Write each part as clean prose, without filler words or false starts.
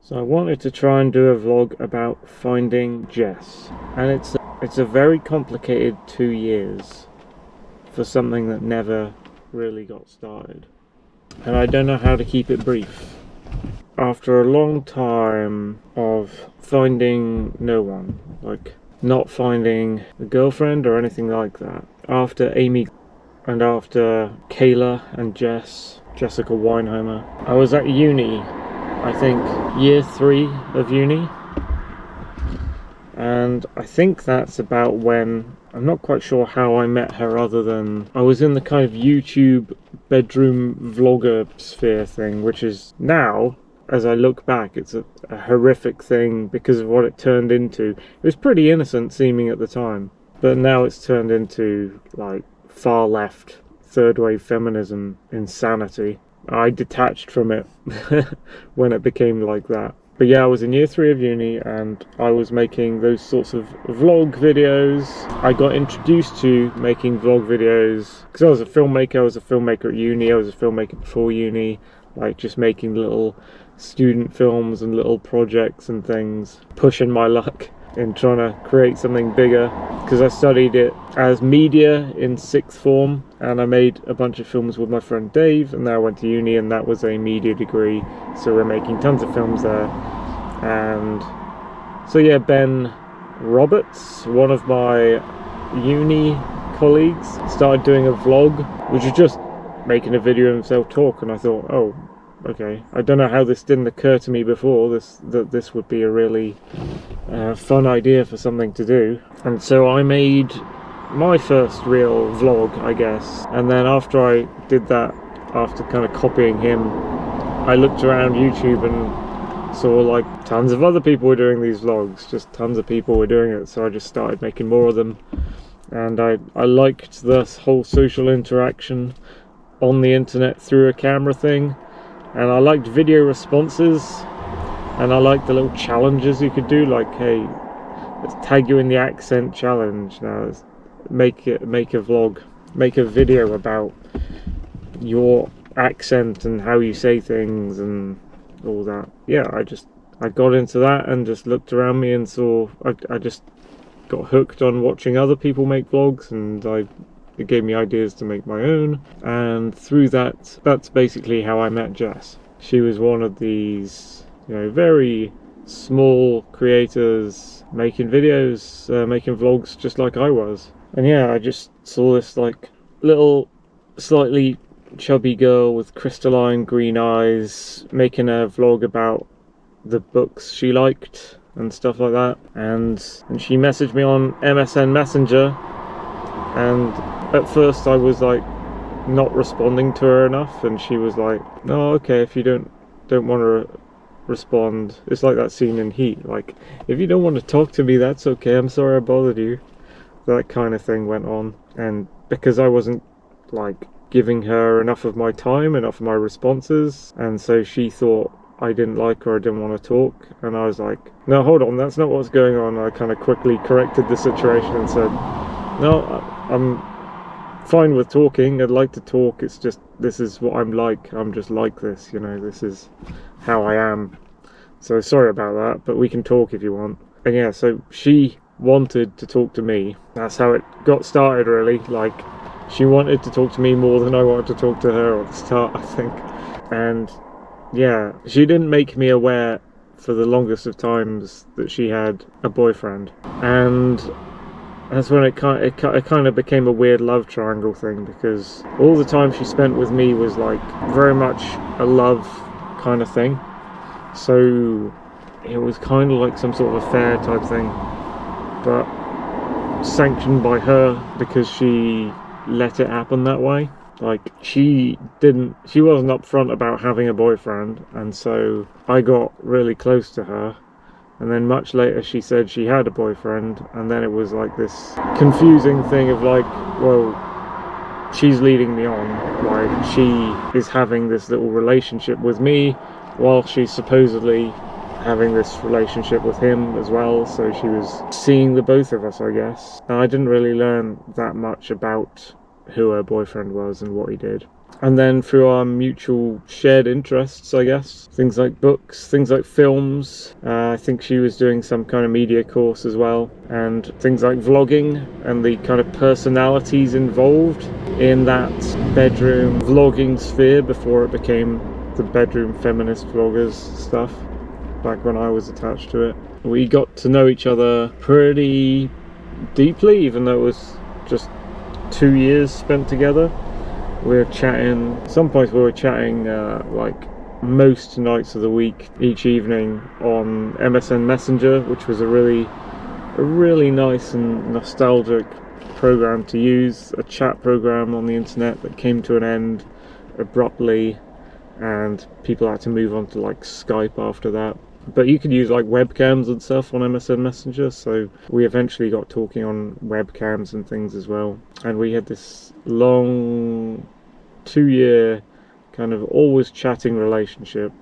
So I wanted to try and do a vlog about finding Jess, and it's a very complicated 2 years for something that never really got started, and I don't know how to keep it brief. After a long time of finding no one, like not finding a girlfriend or anything like that, after Amy and after Kayla and Jessica Weinheimer, I was at uni, I think year 3 of uni, and I think that's about when, I'm not quite sure how I met her other than I was in the kind of YouTube bedroom vlogger sphere thing, which is now, as I look back, it's a horrific thing because of what it turned into. It was pretty innocent seeming at the time, but now it's turned into like far left, third wave feminism insanity. I detached from it when it became like that. But yeah, I was in year 3 of uni and I was making those sorts of vlog videos. I got introduced to making vlog videos because I was a filmmaker. I was a filmmaker at uni. I was a filmmaker before uni, like just making little student films and little projects and things, pushing my luck in trying to create something bigger, because I studied it as media in 6th form and I made a bunch of films with my friend Dave, and then I went to uni and that was a media degree, so we're making tons of films there. And so yeah, Ben Roberts, one of my uni colleagues, started doing a vlog which was just making a video of himself talk, and I thought, oh, okay, I don't know how this didn't occur to me before, that this would be a really fun idea for something to do. And so I made my first real vlog, I guess, and then after I did that, after kind of copying him, I looked around YouTube and saw like tons of other people were doing these vlogs, just tons of people were doing it, so I just started making more of them. And I liked this whole social interaction on the internet through a camera thing, and I liked video responses, and I liked the little challenges you could do, like, hey, let's tag you in the accent challenge, now let's make a vlog, make a video about your accent and how you say things and all that. Yeah, I got into that and just looked around me and saw, I just got hooked on watching other people make vlogs, and it gave me ideas to make my own, and through that's basically how I met Jess. She was one of these, very small creators making videos, making vlogs just like I was. And yeah, I just saw this like little slightly chubby girl with crystalline green eyes making a vlog about the books she liked and stuff like that, and she messaged me on MSN Messenger, and at first I was like not responding to her enough, and she was like, no, okay, if you don't want to respond, it's like that scene in Heat, like, if you don't want to talk to me, that's okay, I'm sorry I bothered you. That kind of thing went on, and because I wasn't like giving her enough of my time, enough of my responses, and so she thought I didn't like her, I didn't want to talk, and I was like, no, hold on, that's not what's going on. I kind of quickly corrected the situation and said, no, I'm fine with talking, I'd like to talk, it's just, this is what I'm like, I'm just like this, this is how I am, so sorry about that, but we can talk if you want. And yeah, so she wanted to talk to me, that's how it got started really, like, she wanted to talk to me more than I wanted to talk to her at the start, I think. And yeah, she didn't make me aware for the longest of times that she had a boyfriend, and that's when it kind of became a weird love triangle thing, because all the time she spent with me was like very much a love kind of thing, so it was kind of like some sort of affair type thing, but sanctioned by her because she let it happen that way. Like, she wasn't upfront about having a boyfriend, and so I got really close to her, and then much later she said she had a boyfriend, and then it was like this confusing thing of like, well, she's leading me on, like she is having this little relationship with me while she's supposedly having this relationship with him as well, so she was seeing the both of us, I guess. And I didn't really learn that much about who her boyfriend was and what he did. And then through our mutual shared interests, I guess, things like books, things like films, I think she was doing some kind of media course as well, and things like vlogging and the kind of personalities involved in that bedroom vlogging sphere before it became the bedroom feminist vloggers stuff, back when I was attached to it. We got to know each other pretty deeply, even though it was just 2 years spent together. We were chatting, at some points we were chatting like most nights of the week, each evening on MSN Messenger, which was a really nice and nostalgic program to use, a chat program on the internet that came to an end abruptly, and people had to move on to like Skype after that. But you could use like webcams and stuff on MSN Messenger, so we eventually got talking on webcams and things as well. And we had this long 2-year kind of always chatting relationship.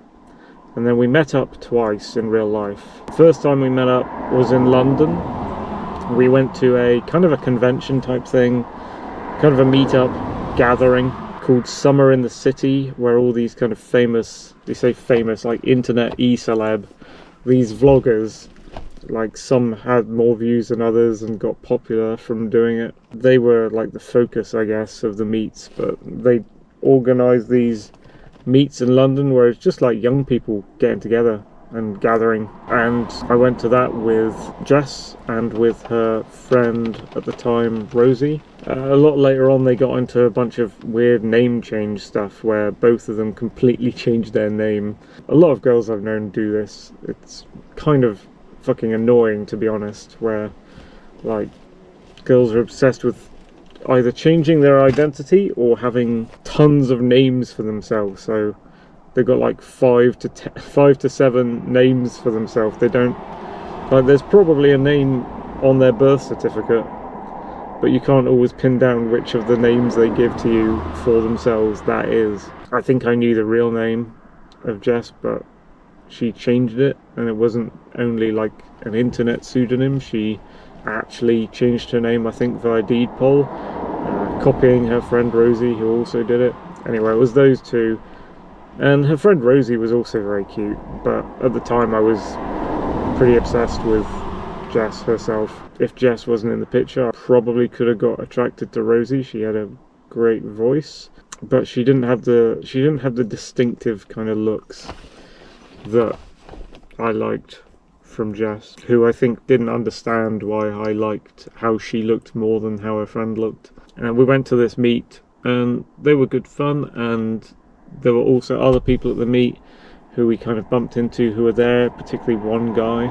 And then we met up twice in real life. First time we met up was in London. We went to a kind of a convention type thing, kind of a meetup gathering called Summer in the City, where all these kind of famous, they say famous, like internet e-celeb, these vloggers, like some had more views than others and got popular from doing it. They were like the focus, I guess, of the meets, but they organised these meets in London where it's just like young people getting together and gathering. And I went to that with Jess and with her friend at the time, Rosie. A lot later on they got into a bunch of weird name change stuff where both of them completely changed their name. A lot of girls I've known do this. It's kind of fucking annoying, to be honest, where like girls are obsessed with either changing their identity or having tons of names for themselves. So they've got like 5 to 7 names for themselves. They don't, like, there's probably a name on their birth certificate, but you can't always pin down which of the names they give to you for themselves that is. I think I knew the real name of Jess, but she changed it, and it wasn't only like an internet pseudonym. She actually changed her name, I think, via deed poll, copying her friend Rosie, who also did it. Anyway, it was those two. And her friend Rosie was also very cute, but at the time I was pretty obsessed with Jess herself. If Jess wasn't in the picture, I probably could have got attracted to Rosie. She had a great voice, but she didn't have the distinctive kind of looks that I liked from Jess, who I think didn't understand why I liked how she looked more than how her friend looked. And we went to this meet, and they were good fun, and there were also other people at the meet who we kind of bumped into who were there, particularly one guy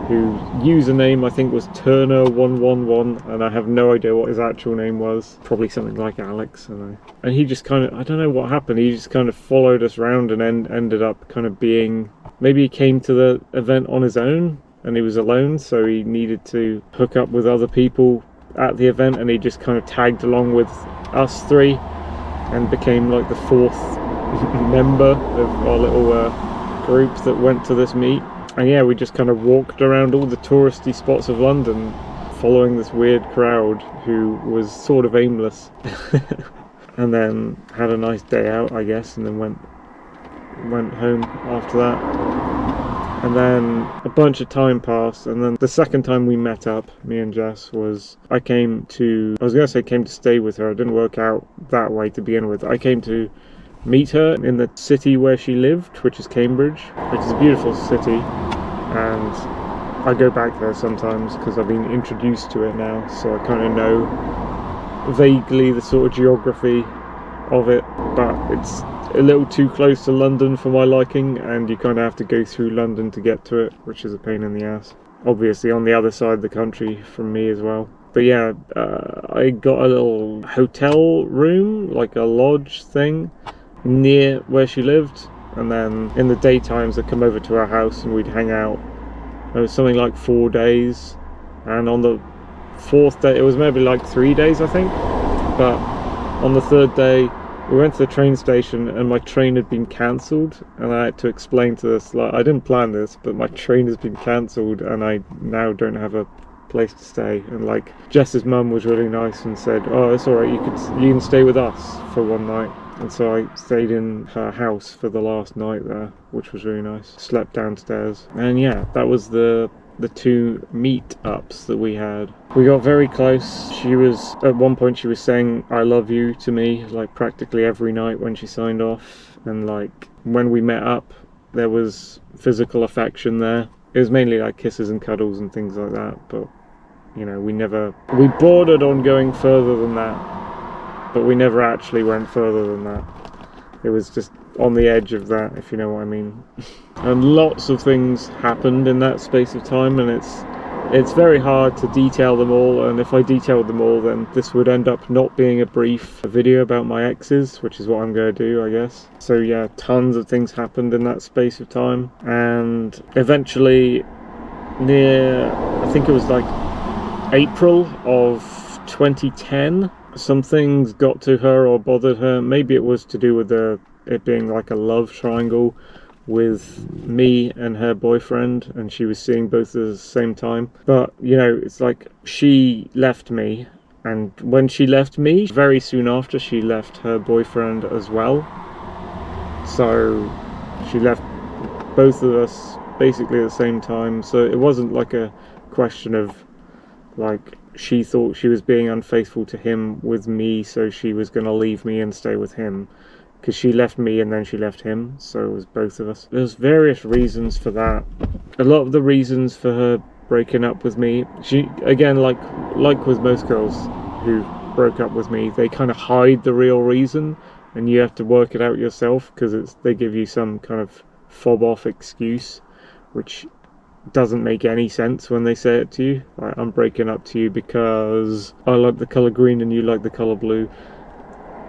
whose username I think was Turner111, and I have no idea what his actual name was. Probably something like Alex, and he just kind of, I don't know what happened, he just kind of followed us around and ended up kind of being, maybe he came to the event on his own and he was alone, so he needed to hook up with other people at the event, and he just kind of tagged along with us three and became like the 4th member of our little group that went to this meet. And yeah, we just kind of walked around all the touristy spots of London following this weird crowd who was sort of aimless. And then had a nice day out, I guess, and then went home after that. And then a bunch of time passed, and then the second time we met up, me and Jess, was I came to stay with her. It didn't work out that way to begin with. I came to meet her in the city where she lived, which is Cambridge, which is a beautiful city, and I go back there sometimes because I've been introduced to it now, so I kind of know vaguely the sort of geography of it, but it's a little too close to London for my liking, and you kind of have to go through London to get to it, which is a pain in the ass. Obviously on the other side of the country from me as well. But yeah, I got a little hotel room, like a lodge thing, near where she lived, and then in the daytimes I'd come over to her house and we'd hang out. It was something like 4 days, and on the 4th day, it was maybe like 3 days I think, but on the 3rd day we went to the train station and my train had been cancelled, and I had to explain to this, like, I didn't plan this, but my train has been cancelled and I now don't have a place to stay. And like, Jess's mum was really nice and said, oh, it's alright, you can stay with us for one night. And so I stayed in her house for the last night there, which was really nice. Slept downstairs. And yeah, that was the 2 meet-ups that we had. We got very close. At one point she was saying I love you to me like practically every night when she signed off, and like when we met up there was physical affection there. It was mainly like kisses and cuddles and things like that, but you know, we bordered on going further than that, but we never actually went further than that. It was just on the edge of that, if you know what I mean. And lots of things happened in that space of time, and it's very hard to detail them all, and if I detailed them all then this would end up not being a video about my exes, which is what I'm going to do, I guess. So yeah, tons of things happened in that space of time, and eventually I think it was like April of 2010, some things got to her or bothered her. Maybe it was to do with it being like a love triangle with me and her boyfriend, and she was seeing both at the same time. But you know, it's like she left me, and when she left me, very soon after she left her boyfriend as well. So she left both of us basically at the same time. So it wasn't like a question of like she thought she was being unfaithful to him with me, so she was going to leave me and stay with him, because she left me and then she left him, so it was both of us. There's various reasons for that. A lot of the reasons for her breaking up with me, she, again, like with most girls who broke up with me, they kind of hide the real reason, and you have to work it out yourself, because they give you some kind of fob off excuse, which doesn't make any sense when they say it to you. Like, I'm breaking up to you because I like the colour green and you like the colour blue.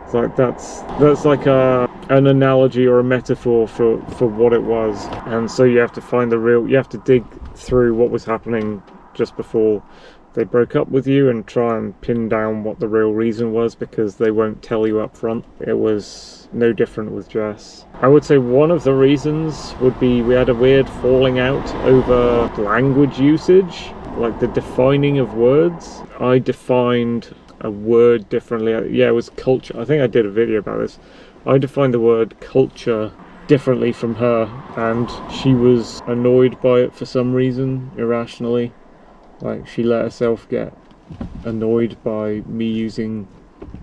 It's like that's like an analogy or a metaphor for what it was. And so you have to find you have to dig through what was happening just before they broke up with you and try and pin down what the real reason was, because they won't tell you up front. It was no different with Jess. I would say one of the reasons would be we had a weird falling out over language usage, like the defining of words. I defined a word differently. Yeah, it was culture. I think I did a video about this. I defined the word culture differently from her, and she was annoyed by it for some reason, irrationally. Like, she let herself get annoyed by me using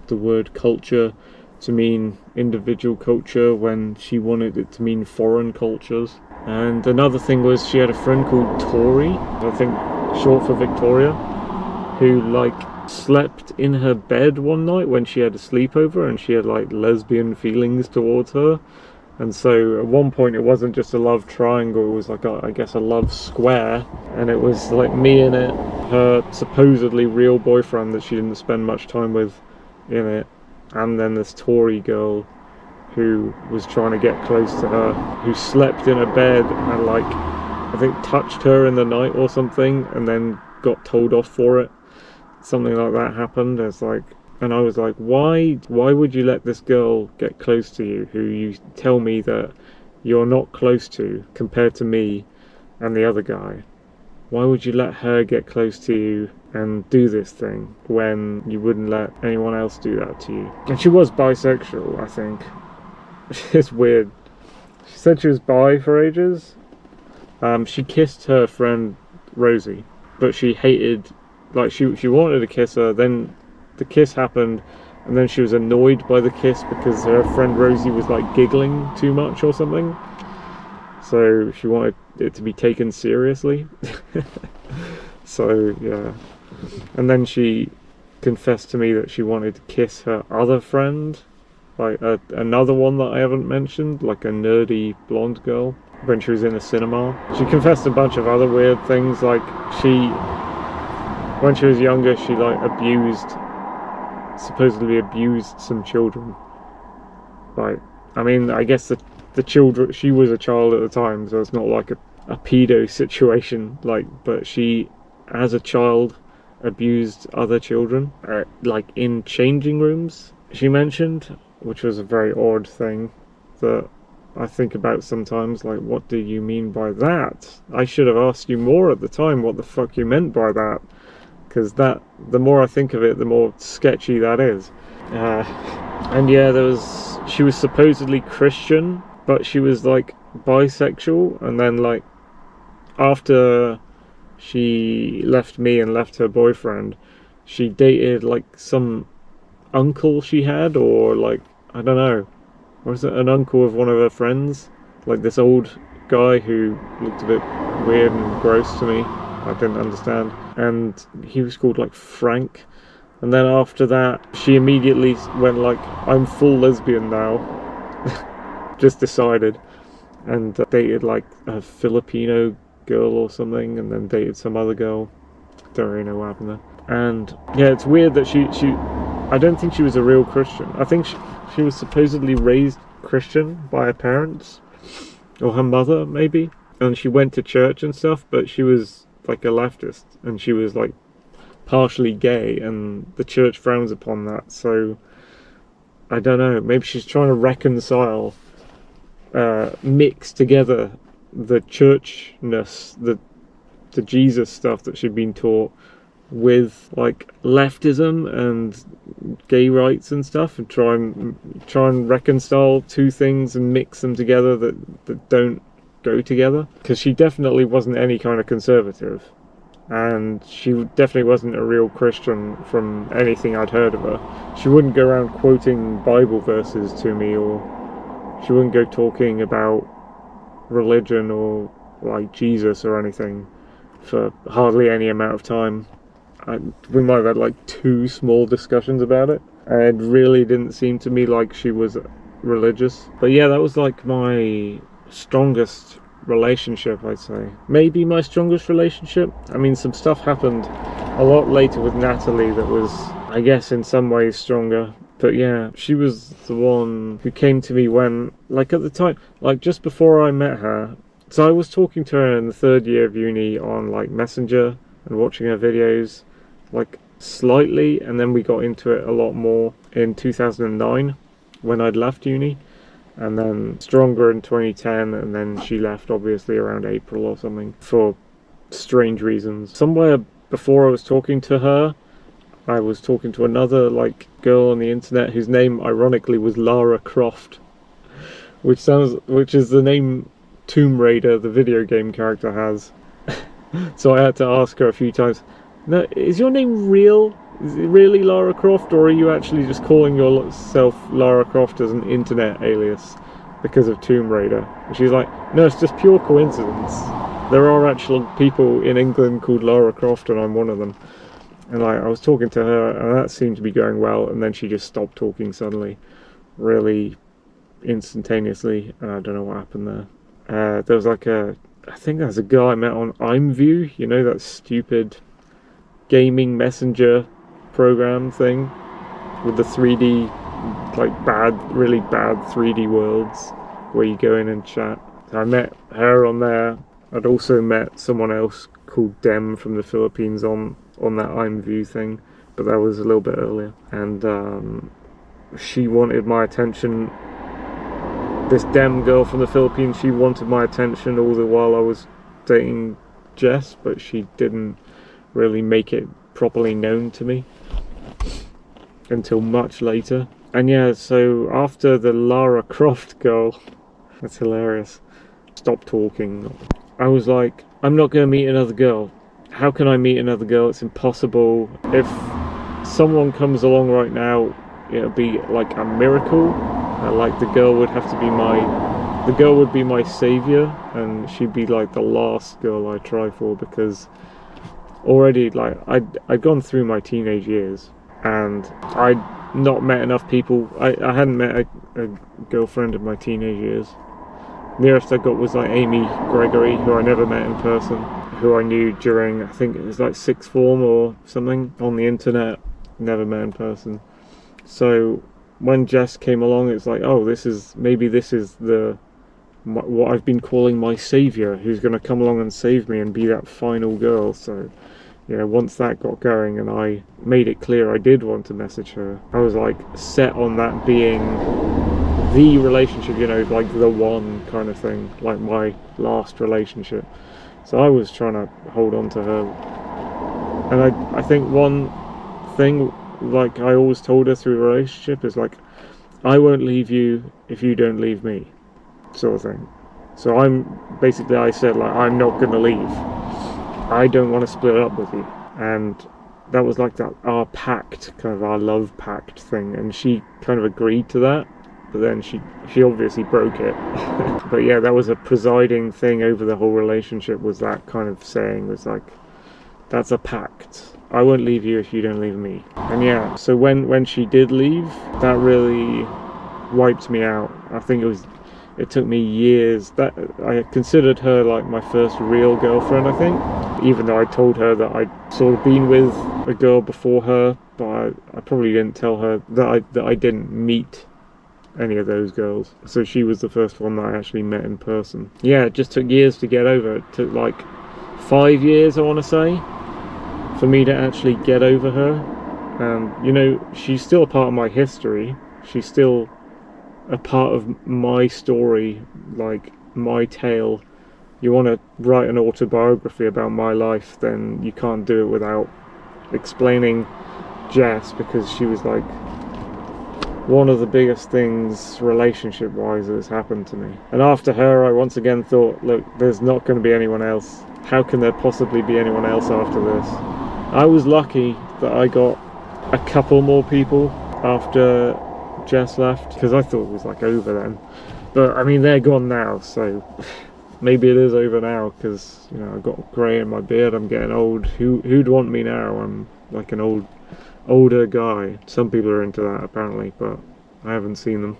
the word culture to mean individual culture when she wanted it to mean foreign cultures. And another thing was she had a friend called Tori, I think short for Victoria, who like slept in her bed one night when she had a sleepover, and she had like lesbian feelings towards her. And so at one point it wasn't just a love triangle, it was like I guess a love square, and it was like me in it, her supposedly real boyfriend that she didn't spend much time with in it, and then this Tory girl who was trying to get close to her, who slept in her bed and like I think touched her in the night or something, and then got told off for it. Something like that happened. It's like, and I was like, why would you let this girl get close to you, who you tell me that you're not close to compared to me and the other guy? Why would you let her get close to you and do this thing when you wouldn't let anyone else do that to you? And she was bisexual, I think. It's weird. She said she was bi for ages. She kissed her friend Rosie, but she hated, like she wanted to kiss her, then the kiss happened, and then she was annoyed by the kiss because her friend Rosie was like giggling too much or something, so she wanted it to be taken seriously. So yeah, and then she confessed to me that she wanted to kiss her other friend, like another one that I haven't mentioned, like a nerdy blonde girl, when she was in a cinema. She confessed a bunch of other weird things, like when she was younger, she like supposedly abused some children. Like, I mean, I guess the children, she was a child at the time, so it's not like a pedo situation, like, but she, as a child, abused other children, like in changing rooms, she mentioned, which was a very odd thing that I think about sometimes, like, what do you mean by that? I should have asked you more at the time what the fuck you meant by that, because the more I think of it, the more sketchy that is. And yeah, there was she was supposedly Christian, but she was like bisexual, and then like after she left me and left her boyfriend, she dated like some uncle she had, or like, I don't know, was it an uncle of one of her friends, like this old guy who looked a bit weird and gross to me. I didn't understand, and he was called like Frank. And then after that, she immediately went like, I'm full lesbian now. Just decided. And dated like a Filipino girl or something, and then dated some other girl. Don't really know what happened there. And yeah, it's weird that she I don't think she was a real Christian. I think she was supposedly raised Christian by her parents, or her mother maybe. And she went to church and stuff, but she was like a leftist, and she was like partially gay, and the church frowns upon that. So I don't know, maybe she's trying to reconcile, mix together the churchness, the Jesus stuff that she'd been taught, with like leftism and gay rights and stuff, and try and reconcile two things and mix them together that don't go together. Because she definitely wasn't any kind of conservative, and she definitely wasn't a real Christian from anything I'd heard of her. She wouldn't go around quoting Bible verses to me, or she wouldn't go talking about religion or like Jesus or anything for hardly any amount of time. We might have had like 2 small discussions about it, and it really didn't seem to me like she was religious. But yeah, that was like my strongest relationship, I'd say. Maybe my strongest relationship. I mean, some stuff happened a lot later with Natalie that was, I guess, in some ways stronger. But yeah, she was the one who came to me when, like at the time, like just before I met her. So I was talking to her in the 3rd year of uni on like Messenger and watching her videos, like slightly, and then we got into it a lot more in 2009 when I'd left uni, and then stronger in 2010, and then she left obviously around April or something for strange reasons. Somewhere before I was talking to her, I was talking to another like girl on the internet whose name ironically was Lara Croft, which is the name Tomb Raider, the video game character, has. So I had to ask her a few times, no, is your name real? Is it really Lara Croft, or are you actually just calling yourself Lara Croft as an internet alias because of Tomb Raider? And she's like, no, it's just pure coincidence. There are actual people in England called Lara Croft, and I'm one of them. And like, I was talking to her, and that seemed to be going well, and then she just stopped talking suddenly, really instantaneously. I don't know what happened there. There was like I think there's a guy I met on IMView, you know, that stupid gaming messenger program thing with the 3D, like really bad 3D worlds where you go in and chat. I met her on there. I'd also met someone else called Dem from the Philippines on that IMView thing, but that was a little bit earlier. And she wanted my attention. This Dem girl from the Philippines, she wanted my attention all the while I was dating Jess, but she didn't really make it properly known to me until much later. And yeah, so after the Lara Croft girl, that's hilarious, stopped talking, I was like, I'm not going to meet another girl. How can I meet another girl? It's impossible. If someone comes along right now, it'll be like a miracle. Like the girl would be my savior, and she'd be like the last girl I try for, because already like I'd gone through my teenage years, and I'd not met enough people. I hadn't met a girlfriend in my teenage years. Nearest I got was like Amy Gregory, who I never met in person, who I knew during, I think it was like 6th form or something, on the internet. Never met in person. So when Jess came along, it's like, oh, this is what I've been calling my savior, who's going to come along and save me and be that final girl. So yeah, once that got going and I made it clear I did want to message her, I was like set on that being the relationship, you know, like the one kind of thing, like my last relationship. So I was trying to hold on to her. And I think one thing, like I always told her through the relationship, is like, I won't leave you if you don't leave me, sort of thing. So I said, like, I'm not gonna leave. I don't want to split up with you. And that was like our pact, kind of our love pact thing, and she kind of agreed to that, but then she obviously broke it. But yeah, that was a presiding thing over the whole relationship, was that kind of saying, was like, that's a pact. I won't leave you if you don't leave me. And yeah, so when she did leave, that really wiped me out. I think it took me years. That I considered her like my first real girlfriend, I think, even though I told her that I'd sort of been with a girl before her, but I probably didn't tell her that I didn't meet any of those girls. So she was the first one that I actually met in person. Yeah, it just took years to get over. It took like 5 years, I want to say, for me to actually get over her. And you know, she's still a part of my history. She's still a part of my story, like my tale. You want to write an autobiography about my life, then you can't do it without explaining Jess, because she was like one of the biggest things relationship wise that has happened to me. And after her, I once again thought, look, there's not going to be anyone else. How can there possibly be anyone else after this? I was lucky that I got a couple more people after Jess left, because I thought it was like over then, but I mean, they're gone now, so maybe it is over now, because you know, I've got grey in my beard, I'm getting old. Who'd want me now? I'm like an older guy. Some people are into that apparently, but I haven't seen them.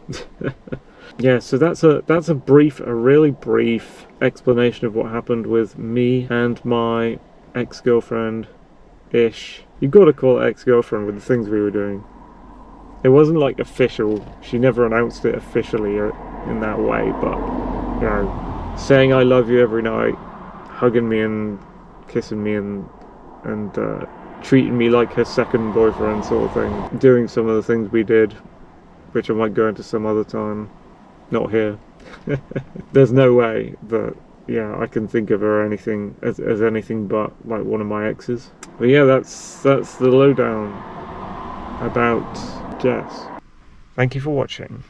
Yeah, so that's a really brief explanation of what happened with me and my ex-girlfriend ish. You've got to call it ex-girlfriend with the things we were doing. It wasn't like official. She never announced it officially in that way, but you know, saying I love you every night, hugging me and kissing me and treating me like her second boyfriend, sort of thing. Doing some of the things we did, which I might go into some other time. Not here. There's no way that, yeah, I can think of her anything as anything but like one of my exes. But yeah, that's the lowdown about Jess. Thank you for watching.